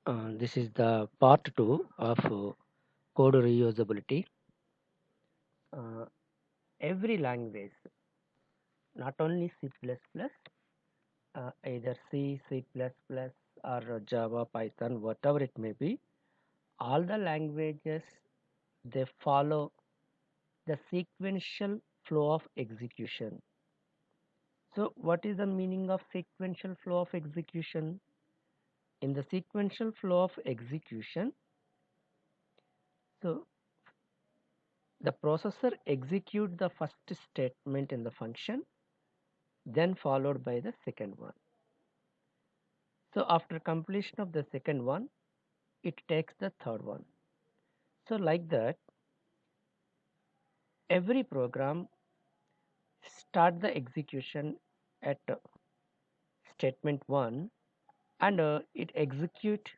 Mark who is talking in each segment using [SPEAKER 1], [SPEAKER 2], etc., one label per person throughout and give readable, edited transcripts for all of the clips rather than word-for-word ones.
[SPEAKER 1] This is the part 2 of code reusability. Uh, every language, not only C++, either C, C++, or Java, Python, whatever it may be, all the languages, they follow the sequential flow of execution. So what is the meaning of sequential flow of execution? In the sequential flow of execution, so the processor executes the first statement in the function, then followed by the second one. So after completion of the second one, it takes the third one. So like that, every program start the execution at statement 1 and it execute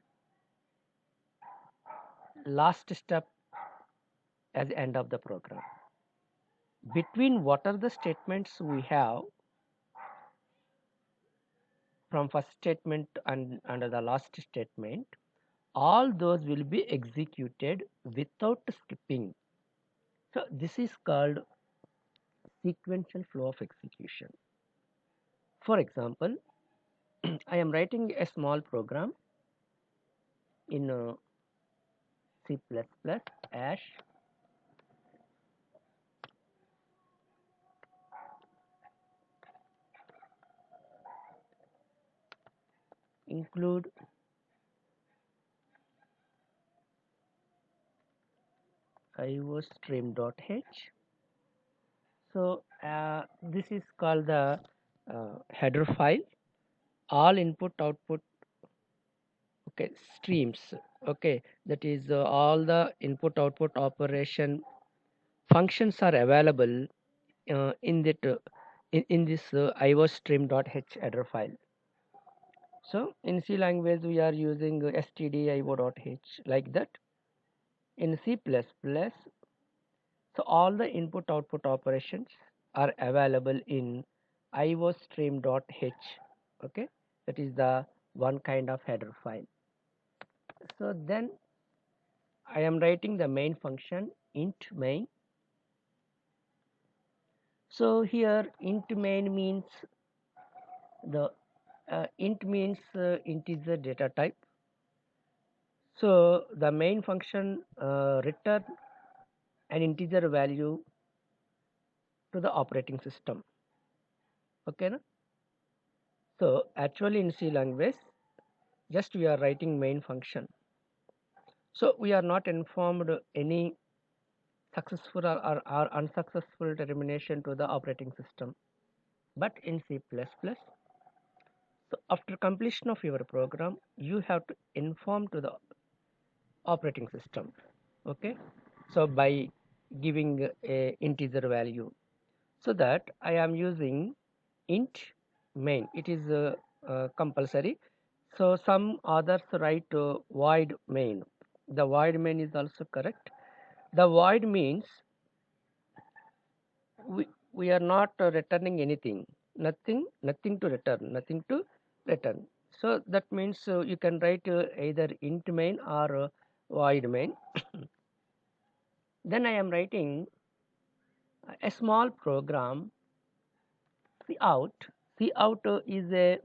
[SPEAKER 1] last step at the end of the program. Between what are the statements we have from first statement and under the last statement, all those will be executed without skipping. So this is called sequential flow of execution. For example, I am writing a small program in C++ hash include iostream.h. So this is called the header file. All input output, okay, streams, okay, that is all the input output operation functions are available in that in this iostream.h header file. So in C language we are using stdio.h like that. In C++, so all the input output operations are available in iostream.h. Okay, that is the one kind of header file. So then I am writing the main function int main. So here int main means the int means integer data type. So the main function return an integer value to the operating system. Okay, na? So actually in C language, just we are writing main function. So we are not informed any successful or unsuccessful termination to the operating system. But in C++, so after completion of your program, you have to inform to the operating system. Okay, so by giving a integer value, so that I am using int main. It is compulsory. So some others write void main. The void main is also correct. The void means we are not returning anything, nothing to return. So that means you can write either int main or void main. Then I am writing a small program cout. Cout is a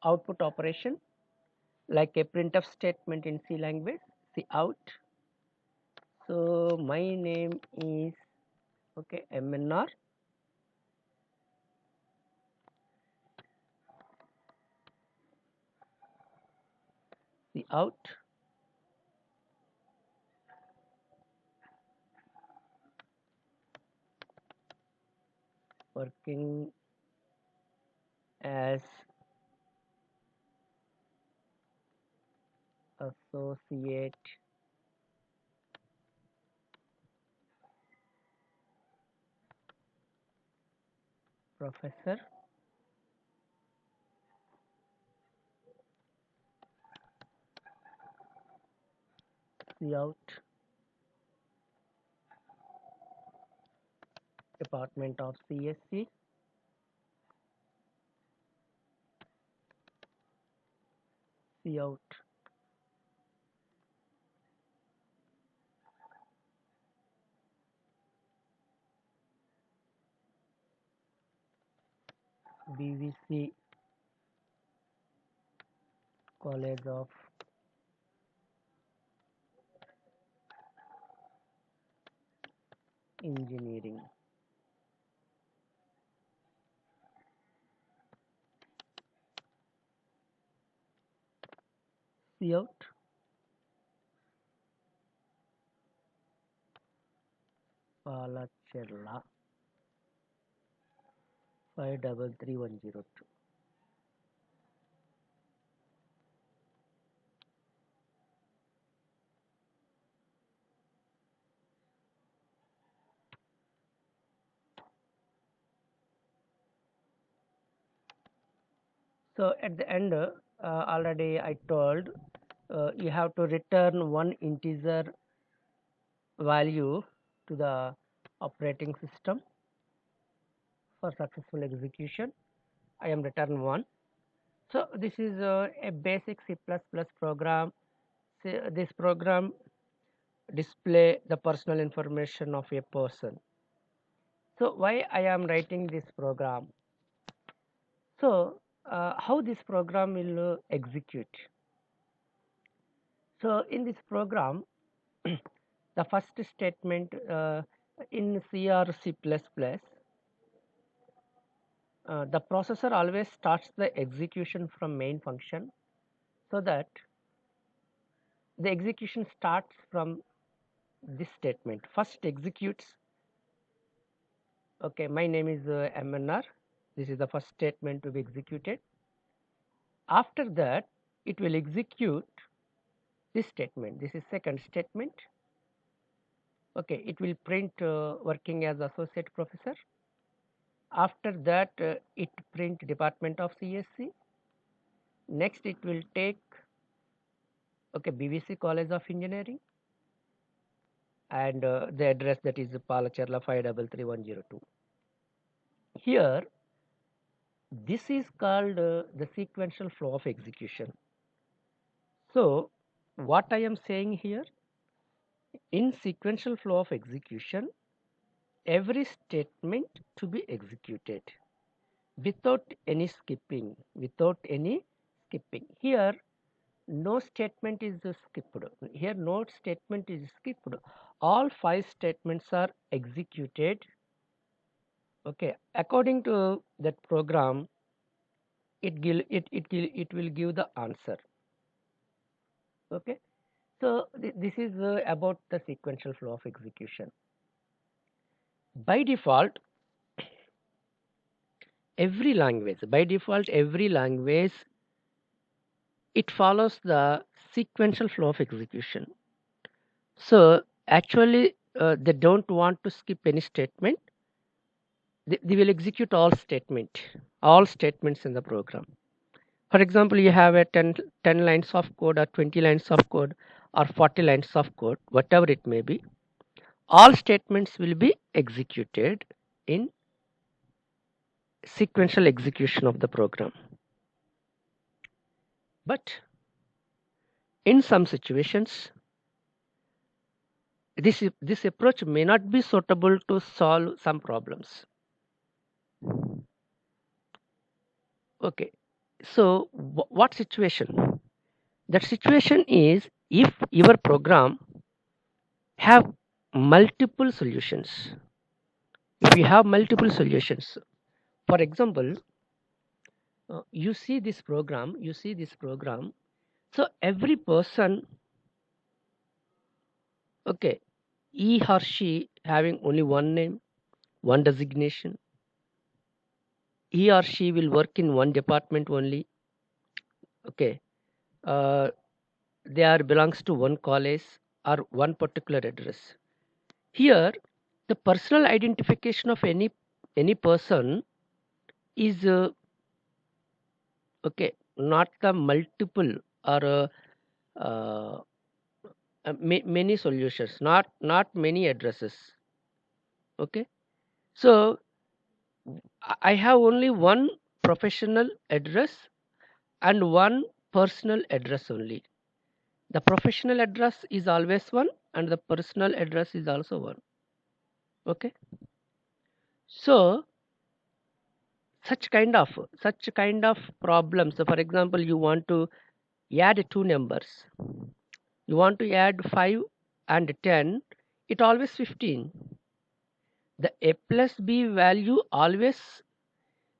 [SPEAKER 1] output operation like a printf statement in C language. Cout. So my name is okay mnr cout working as associate professor cout department of CSC cout BVC College of Engineering. See out Palachella 533102. So at the end, already I told you have to return one integer value to the operating system for successful execution. I am return 1. So this is a basic C++ program. This program display the personal information of a person. So why I am writing this program? So how this program will execute? So in this program, the first statement in C or C++, the processor always starts the execution from main function, so that the execution starts from this statement. First executes, okay, my name is MNR. This is the first statement to be executed. After that, it will execute this statement. This is second statement. Okay, it will print working as associate professor. After that, it print department of CSC. Next, it will take, okay, BVC College of Engineering, and the address, that is Palachella 533102. Here, this is called the sequential flow of execution. So, what I am saying here, in sequential flow of execution, every statement to be executed without any skipping, Here, no statement is skipped. Here, no statement is skipped. All 5 statements are executed. Okay, according to that program, it will give the answer. Okay, so this is about the sequential flow of execution. By default, every language, it follows the sequential flow of execution. So actually, they don't want to skip any statement. They will execute all statements in the program. For example, you have a 10 lines of code, or 20 lines of code, or 40 lines of code, whatever it may be. All statements will be executed in sequential execution of the program. But in some situations, this approach may not be suitable to solve some problems. Okay, so what situation? That situation is if your program have multiple solutions. If you have multiple solutions, for example, you see this program. So every person, okay, he or she having only one name, one designation. He or she will work in one department only. Okay, they are belongs to one college or one particular address. Here, the personal identification of any person is okay, not the multiple or uh, many solutions, not many addresses. Okay, so I have only one professional address and one personal address only. The professional address is always one, and the personal address is also one. Okay, so such kind of problems. So for example, you want to add two numbers. You want to add 5 and 10. It always 15. The a plus b value always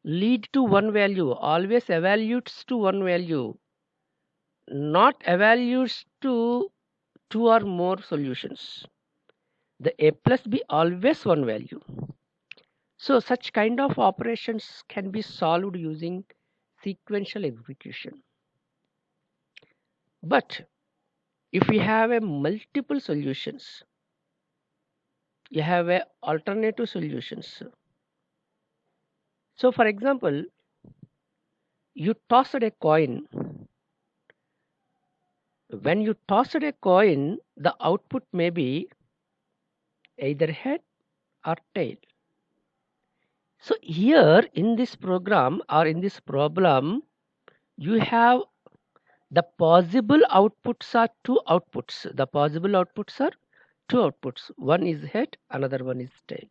[SPEAKER 1] lead to one value, always evaluates to one value, not evaluates to two or more solutions. The a plus b always one value. So such kind of operations can be solved using sequential execution. But if we have a multiple solutions, you have a alternative solutions. So for example, you tossed a coin. When you tossed a coin, the output may be either head or tail. So here in this program or in this problem, you have the possible outputs are two outputs. The possible outputs are two outputs. One is head, another one is tail.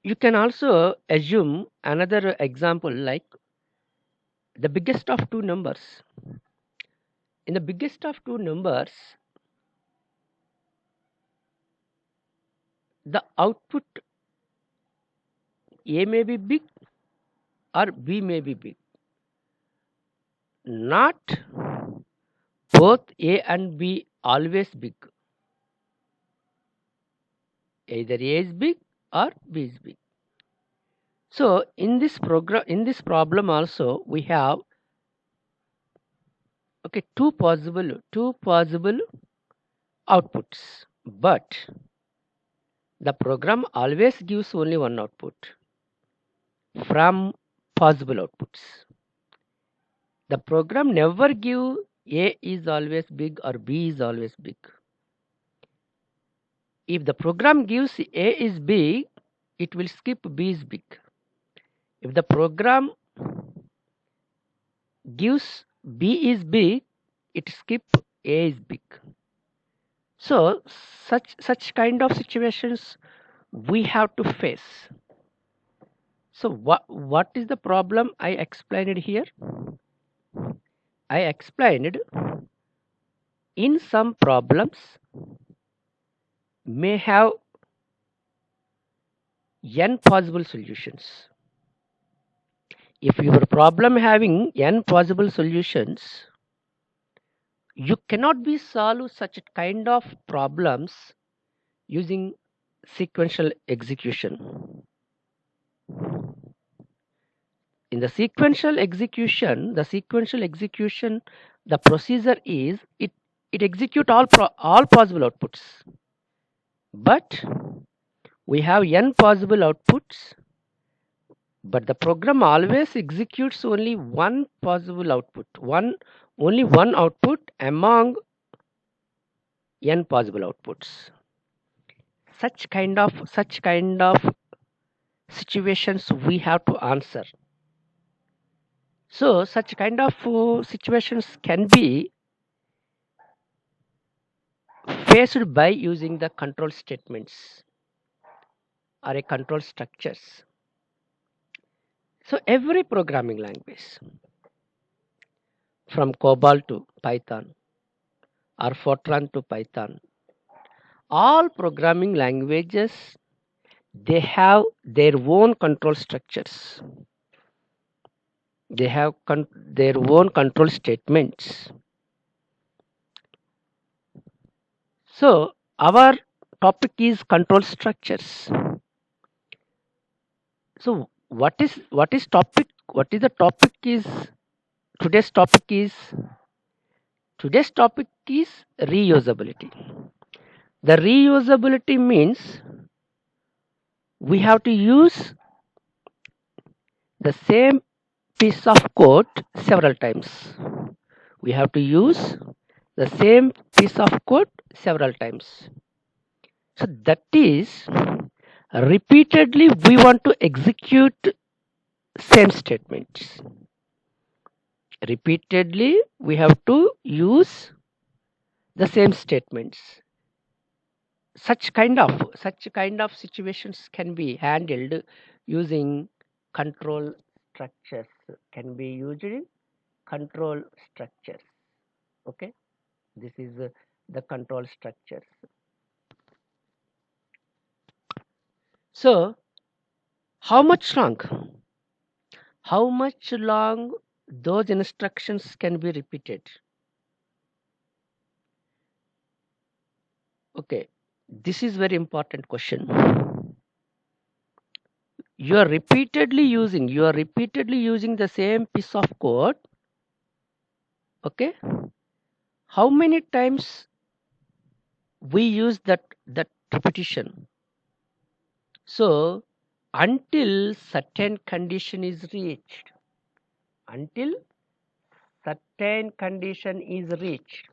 [SPEAKER 1] You can also assume another example like the biggest of two numbers. In the biggest of two numbers, the output A may be big or B may be big. Not both A and B always big. Either A is big or B is big. So in this problem also we have two possible outputs, but the program always gives only one output from possible outputs. The program never give A is always big or B is always big. If the program gives A is big, it will skip B is big. If the program gives B is big, it skip A is big. So such kind of situations we have to face. So what is the problem I explained here? I explained in some problems may have n possible solutions. If your problem having n possible solutions, you cannot be solve such kind of problems using sequential execution. In the sequential execution, the procedure is it execute all possible outputs, but we have n possible outputs, but the program always executes only one possible output, only one output among n possible outputs. Such kind of situations we have to answer. So such kind of situations can be faced by using the control statements or a control structures. So every programming language from COBOL to Python or Fortran to Python, all programming languages, they have their own control structures. They have their own control statements. So our topic is control structures. So what is topic? What is the topic is today's topic is reusability. The reusability means we have to use the same piece of code several times. We have to use the same piece of code several times. So that is repeatedly we want to execute same statements. Repeatedly we have to use the same statements. such kind of situations can be handled using control structures. Can be used in control structures. Okay, this is the control structures. So how much long? How much long those instructions can be repeated? Okay, this is very important question. You are repeatedly using the same piece of code. Okay, how many times we use that repetition? So until certain condition is reached, until certain condition is reached,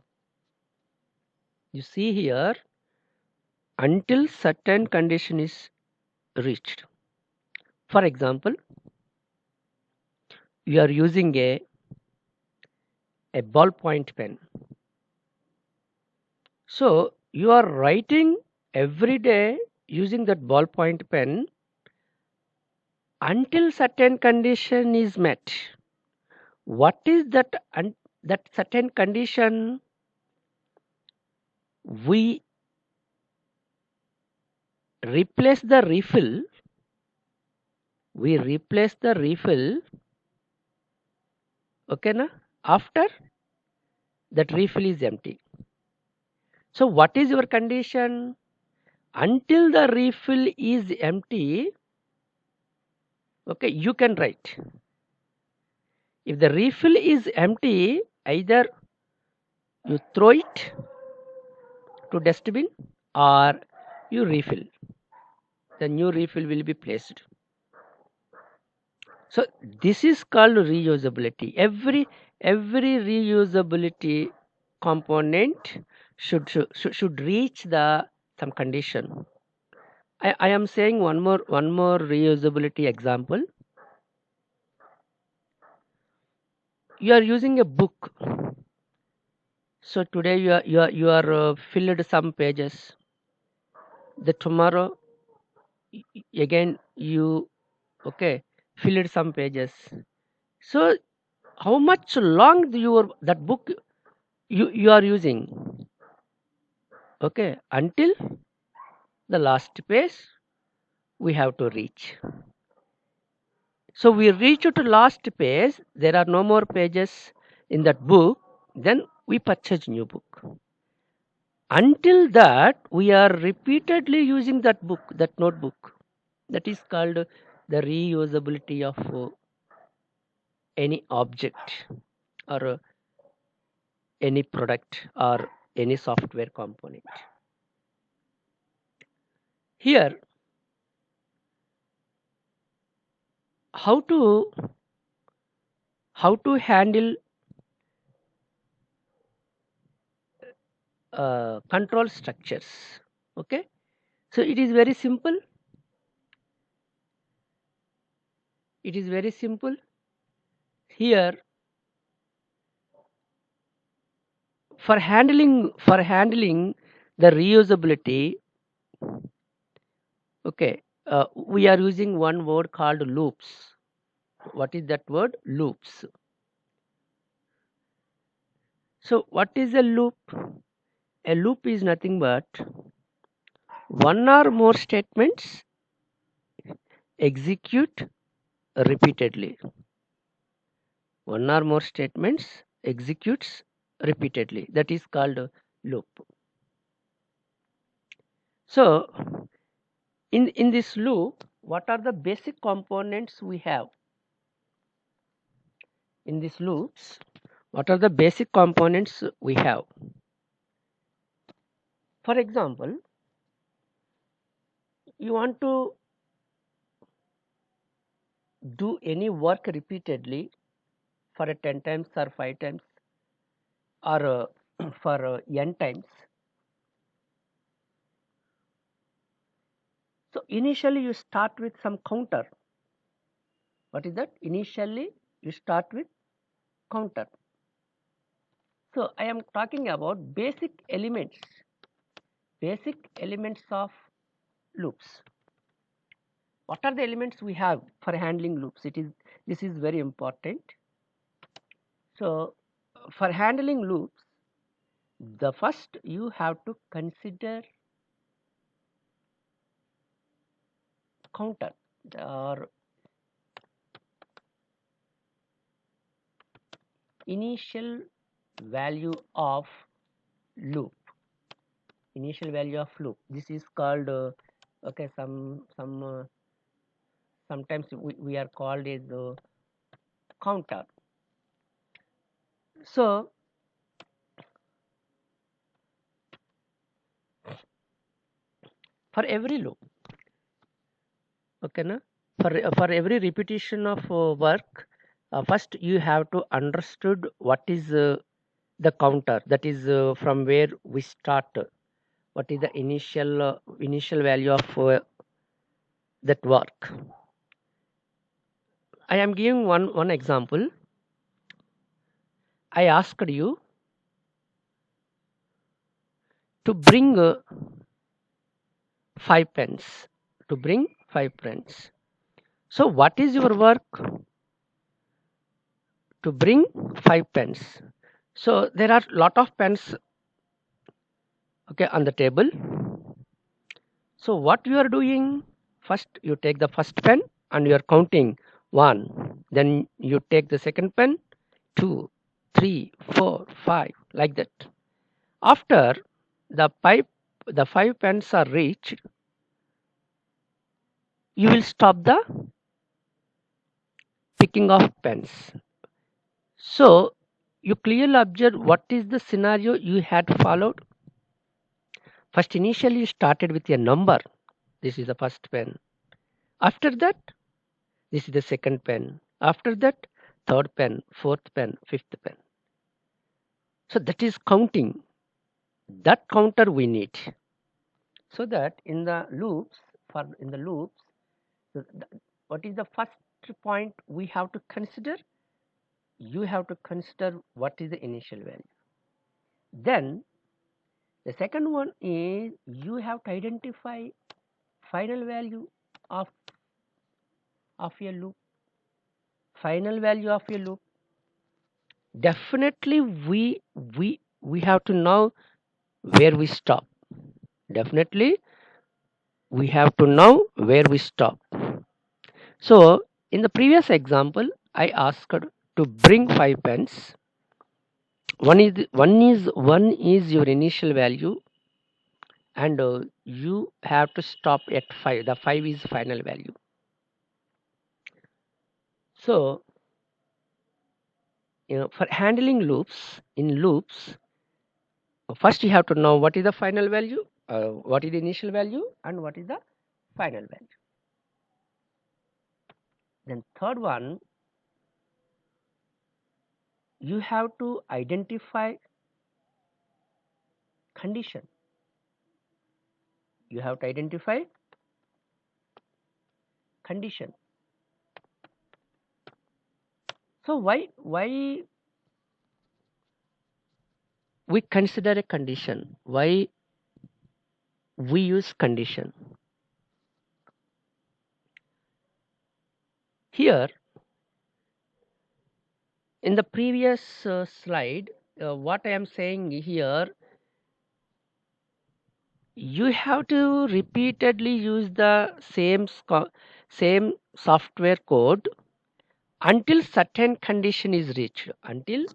[SPEAKER 1] you see here, until certain condition is reached. For example, you are using a ballpoint pen. So you are writing every day using that ballpoint pen until certain condition is met. What is that certain condition? We replace the refill. We replace the refill. Okay, na? After that refill is empty. So what is your condition? Until the refill is empty, okay, you can write. If the refill is empty, either you throw it to dustbin or you refill. The new refill will be placed. So this is called reusability. Every reusability component should reach the some condition. I am saying one more reusability example. You are using a book. So today you are filled some pages. The tomorrow again you filled some pages. So how much long that book you are using? Okay, until the last page we have to reach. So we reach to last page, there are no more pages in that book, then we purchase new book. Until that we are repeatedly using that book, that notebook. That is called the reusability of any object or any product or any software component. Here, how to handle control structures. Okay, so it is very simple. It is very simple. Here, for handling the reusability, okay, we are using one word called loops. What is that word? Loops. So what is a loop? A loop is nothing but one or more statements execute repeatedly. One or more statements executes repeatedly. That is called a loop. So in this loop, what are the basic components we have? In these loops, what are the basic components we have? For example, you want to do any work repeatedly for 10 times or 5 times or for n times. So initially you start with some counter. What is that? Initially you start with counter. So I am talking about basic elements. basic elements of loops. What are the elements we have for handling loops? This is very important. So for handling loops, the first you have to consider counter or initial value of loop. Initial value of loop. This is called okay. Sometimes we are called as counter. So for every loop, okay, na? For every repetition of work, first you have to understood what is the counter. That is from where we start. What is the initial value of that work? I am giving one example. I asked you to bring 5 pence. To bring 5 pence. So what is your work? To bring 5 pence. So there are lot of pens, okay, on the table. So what you are doing? First you take the first pen and you are counting 1. Then you take the second pen, 2, 3, 4, 5, like that. After the 5 pens are reached, you will stop the picking of pens. So you clearly observe what is the scenario you had followed. First, initially you started with a number. This is the first pen. After that, this is the second pen. After that, third pen, fourth pen, fifth pen. So that is counting. That counter we need. So that in the loops, what is the first point we have to consider? You have to consider what is the initial value. Then the second one is you have to identify final value of your loop. Final value of your loop. Definitely we have to know where we stop. Definitely we have to know where we stop. So in the previous example, I asked to bring 5 pence. One is your initial value, and you have to stop at 5. The 5 is final value. So for handling loops, in loops, first you have to know what is the final value, what is the initial value, and what is the final value. Then third one, you have to identify condition. You have to identify condition. So why we consider a condition? Why we use condition? Here in the previous slide, what I am saying here, you have to repeatedly use the same software code until certain condition is reached. Until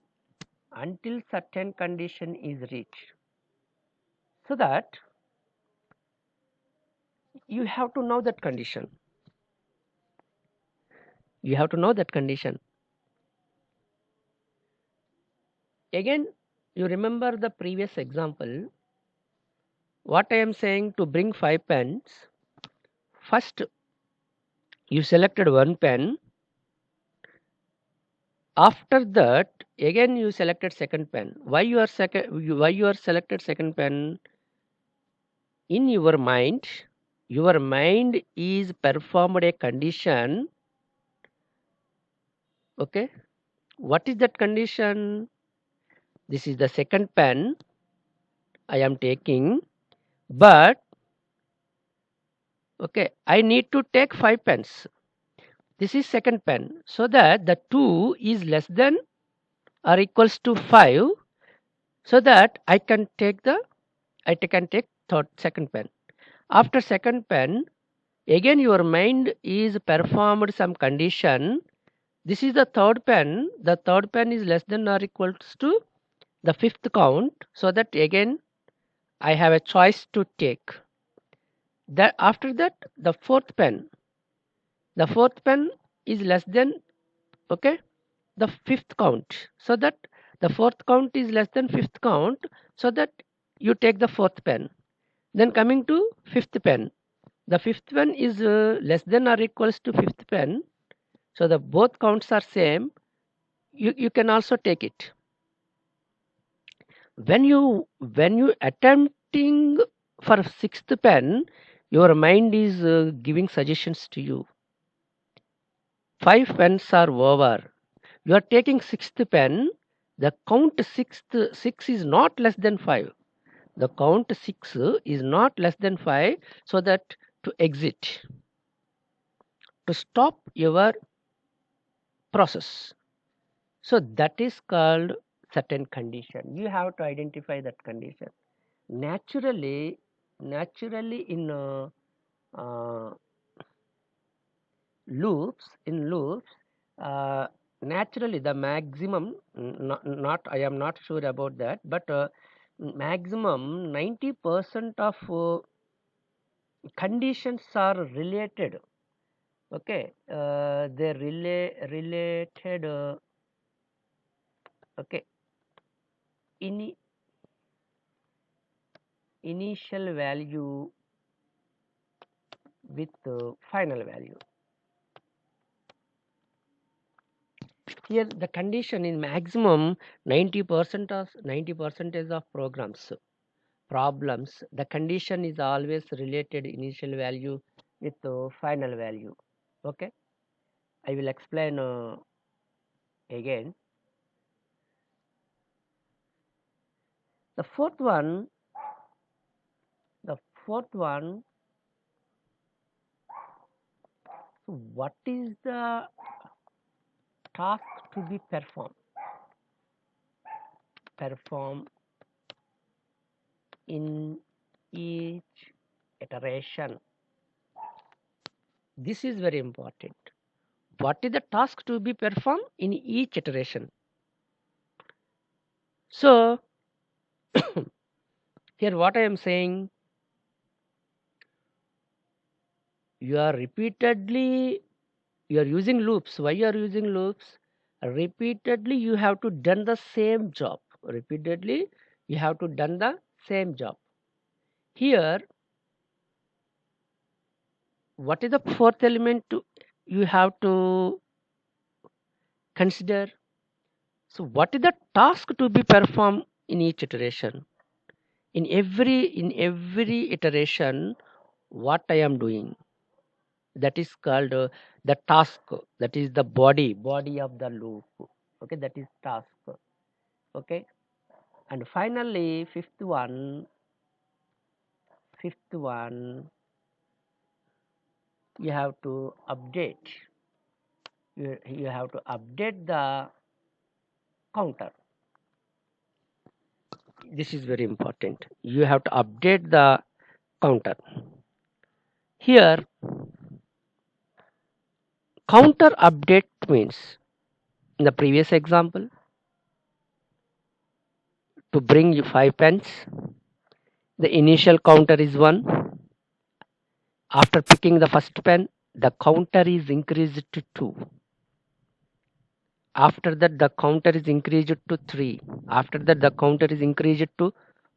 [SPEAKER 1] certain condition is reached. So that you have to know that condition. You have to know that condition. Again, you remember the previous example. What I am saying, to bring 5 pens, first you selected one pen. After that, again you selected second pen. Why you are selected second pen? In your mind is performed a condition. Okay, what is that condition? This is the second pen I am taking. but okay, I need to take 5 pence. This is second pen, so that the 2 is less than or equals to 5, so that I can take second pen. After second pen, again your mind is performed some condition. This is the third pen. The third pen is less than or equals to the fifth count, so that again I have a choice to take. That after that, the fourth pen. The fourth pen is less than, okay, the fifth count, so that the fourth count is less than fifth count, so that you take the fourth pen. Then coming to fifth pen, the fifth pen is less than or equals to fifth pen, so the both counts are same. You can also take it. When you attempting for sixth pen, your mind is giving suggestions to you. 5 pens are over. You are taking sixth pen. The count 6 is not less than 5. The count 6 is not less than 5, so that to exit, to stop your process. So that is called certain condition. You have to identify that condition. Naturally in uh, loops, uh, naturally the maximum, not I am not sure about that, but maximum 90% of conditions are related. Okay, they related. Okay, in initial value with final value. Here the condition in maximum 90% of problems, the condition is always related initial value with final value. Okay, I will explain again. The fourth one, the fourth one, what is the task to be performed in each iteration? This is very important. What is the task to be performed in each iteration? So here what I am saying, you are using loops. Why you are using loops? Repeatedly you have to done the same job. Repeatedly you have to done the same job. Here, what is the fourth element you have to consider? So what is the task to be performed in each iteration? In every iteration, what I am doing, that is called the task. That is the body of the loop. Okay, that is task. Okay, and finally fifth one, you have to update. You have to update the counter. This is very important. You have to update the counter. Here, counter update means, in the previous example, to bring you 5 pence, the initial counter is 1. After picking the first pen, the counter is increased to 2. After that, the counter is increased to 3. After that, the counter is increased to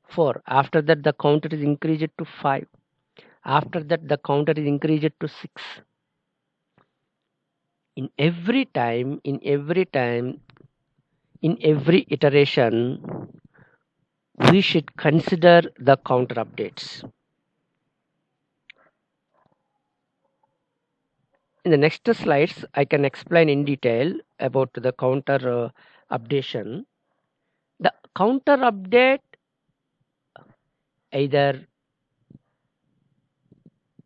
[SPEAKER 1] 4. After that, the counter is increased to 5. After that, the counter is increased to 6. In every iteration, we should consider the counter updates. In the next slides, I can explain in detail about the counter updation. The counter update, either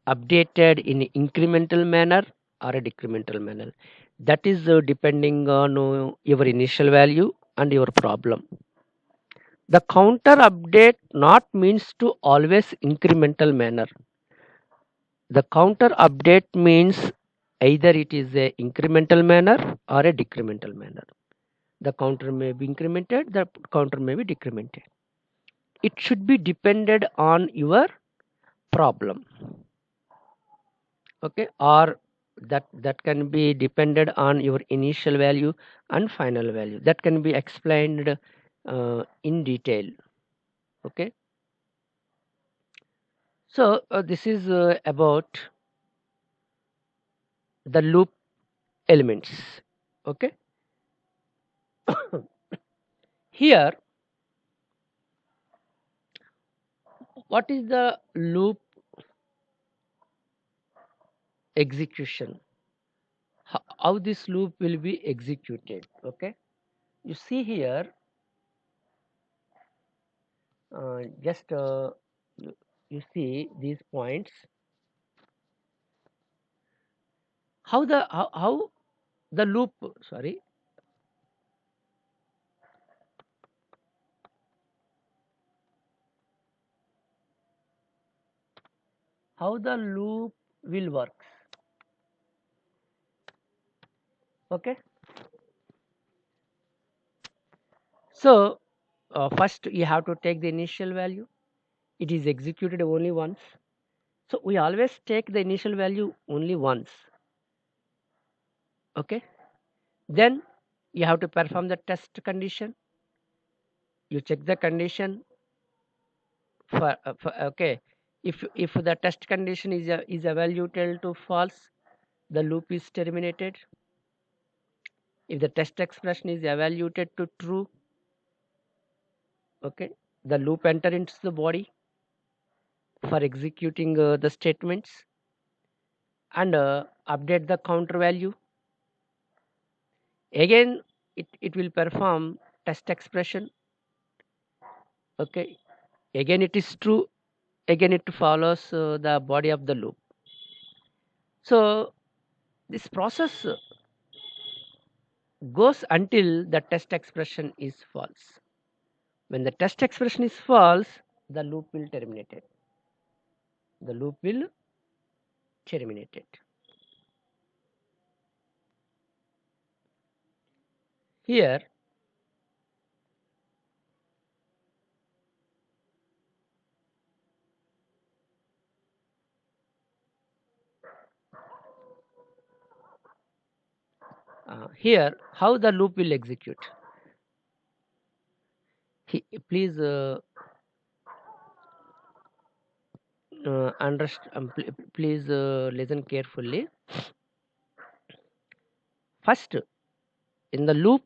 [SPEAKER 1] updated in incremental manner or a decremental manner. That is depending on your initial value and your problem. The counter update not means to always incremental manner. The counter update means either it is a incremental manner or a decremental manner. The counter may be incremented, the counter may be decremented. It should be depended on your problem. Okay, or that can be depended on your initial value and final value. That can be explained in detail. Okay, so this is about the loop elements. Okay, here what is the loop execution? How this loop will be executed? Okay, you see here, just you see these points. How the loop, sorry, how the loop will work. Okay, so first you have to take the initial value. It is executed only once, so we always take the initial value only once. Okay, then you have to perform the test condition. You check the condition for okay, if the test condition is evaluated to false, the loop is terminated. If the test expression is evaluated to true, okay, the loop enter into the body for executing the statements and update the counter value. Again it will perform test expression. Okay, again it is true, again it follows the body of the loop. So this process goes until the test expression is false. When the test expression is false, the loop will terminate it. The loop will terminate it. Here here how the loop will execute. Please please listen carefully. First, in the loop,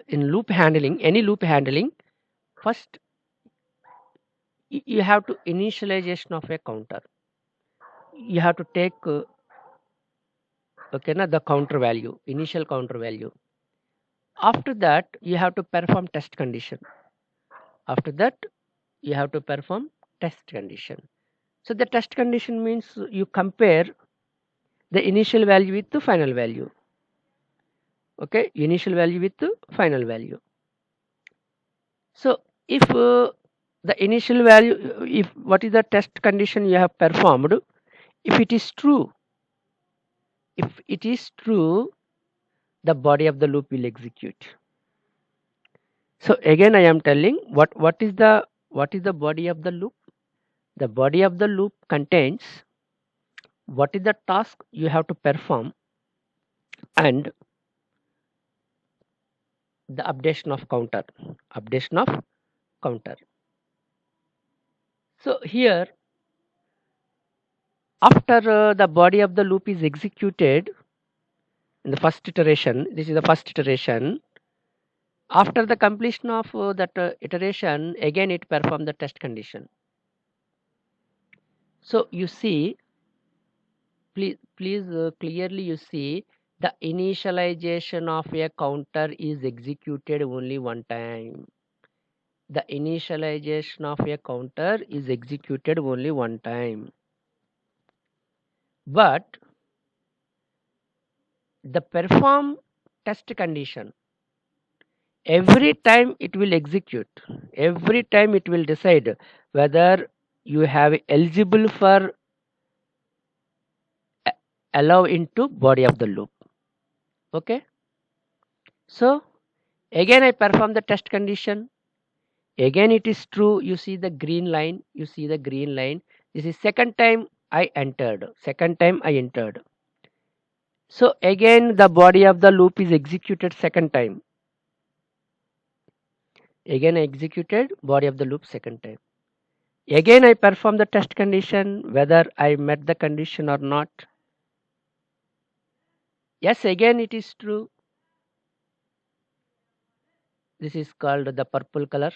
[SPEAKER 1] in loop handling, any loop handling, first you have to initialization of a counter. You have to take okay na, the counter value, initial counter value. After that you have to perform test condition. After that you have to perform test condition. So the test condition means you compare the initial value with the final value. Okay, initial value with the final value. So if the initial value, if what is the test condition you have performed, if it is true, the body of the loop will execute. So again I am telling what is the body of the loop. The body of the loop contains what is the task you have to perform and the updation of counter. So here, after the body of the loop is executed in the first iteration, this is the first iteration. After the completion of that iteration, again it perform the test condition. So you see, please clearly you see, the initialization of a counter is executed only one time. The initialization of a counter is executed only one time. but the perform test condition, every time it will execute, every time it will decide whether you have eligible for allow into body of the loop. Okay, so again I perform the test condition, again it is true. You see the green line, you see the green line. This is second time I entered, second time I entered. So again the body of the loop is executed second time, again I executed body of the loop second time. Again I perform the test condition whether I met the condition or not. Yes, again it is true. This is called the purple color.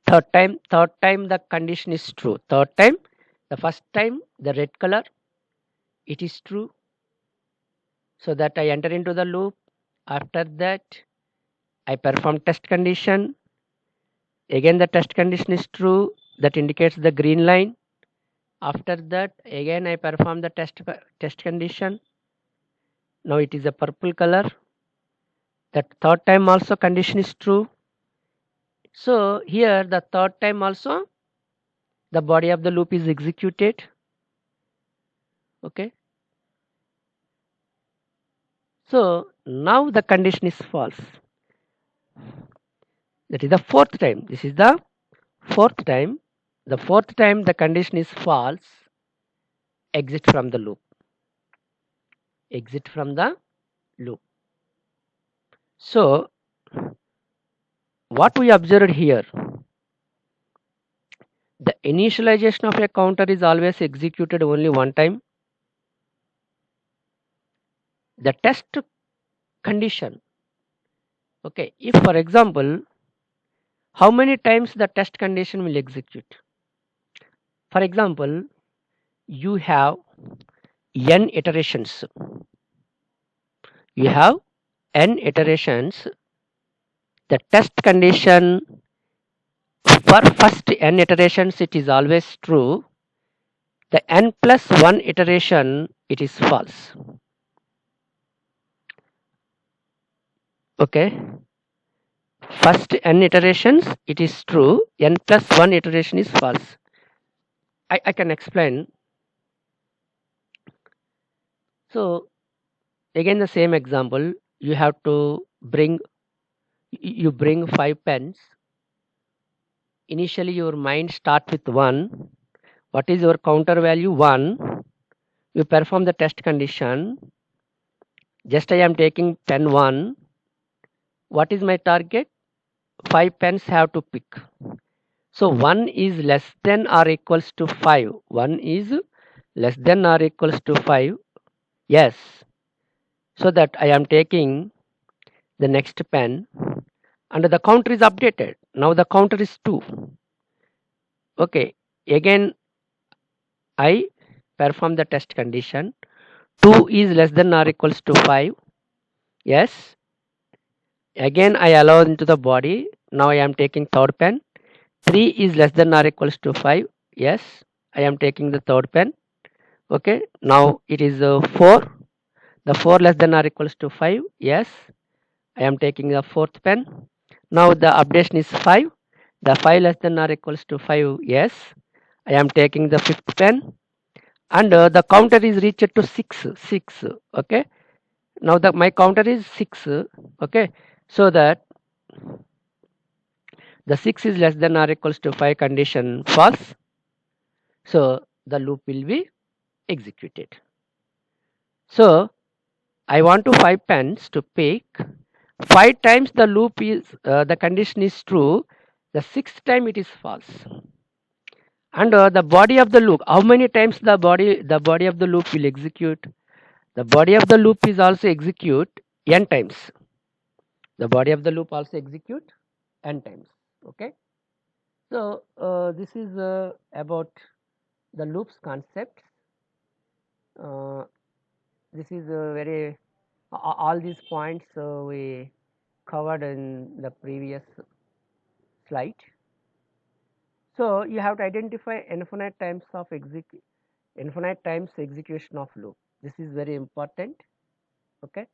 [SPEAKER 1] Third time the condition is true. Third time, the first time the red color, it is true. So that I enter into the loop. After that, I perform test condition. Again the test condition is true. That indicates the green line. After that, again I perform the test condition. Now it is a purple color. That third time also condition is true. So here the third time also the body of the loop is executed. Okay. So now the condition is false. That is the fourth time. This is the fourth time. The fourth time the condition is false. Exit from the loop. Exit from the loop. So what we observed here, the initialization of a counter is always executed only one time. The test condition, okay, if for example, how many times the test condition will execute? For example, you have n iterations. You have n iterations. The test condition for first n iterations it is always true. The n plus 1 iteration it is false. Okay. First n iterations it is true. N plus 1 iteration is false. I can explain. So again the same example. You have to bring, you bring 5 pens. Initially your mind start with 1. What is your counter value? 1. You perform the test condition. Just I am taking pen 1. What is my target? 5 pens have to pick. So 1 is less than or equals to 5. 1 is less than or equals to 5. Yes. So that I am taking the next pen and the counter is updated. Now the counter is 2. Okay. Again I perform the test condition. 2 is less than or equals to 5. Yes. Again I allow into the body. Now I am taking third pen. 3 is less than or equals to 5. Yes. I am taking the third pen. Okay. Now it is 4. The 4 less than or equals to 5. Yes. I am taking the fourth pen. Now the updation is 5. The 5 less than or equals to 5. Yes. I am taking the fifth pen. And the counter is reached to 6. 6. Okay. Now my counter is 6. Okay. So that the 6 is less than or equals to 5 condition false. So the loop will be executed. So I want to 5 pens to pick. 5 times the loop is the condition is true. The 6th time it is false. And the body of the loop, how many times the body of the loop will execute? The body of the loop is also execute n times. The body of the loop also execute n times. Okay. So this is about the loops concepts. This is very all these points we covered in the previous slide. So you have to identify infinite times of infinite times execution of loop. This is very important. Okay.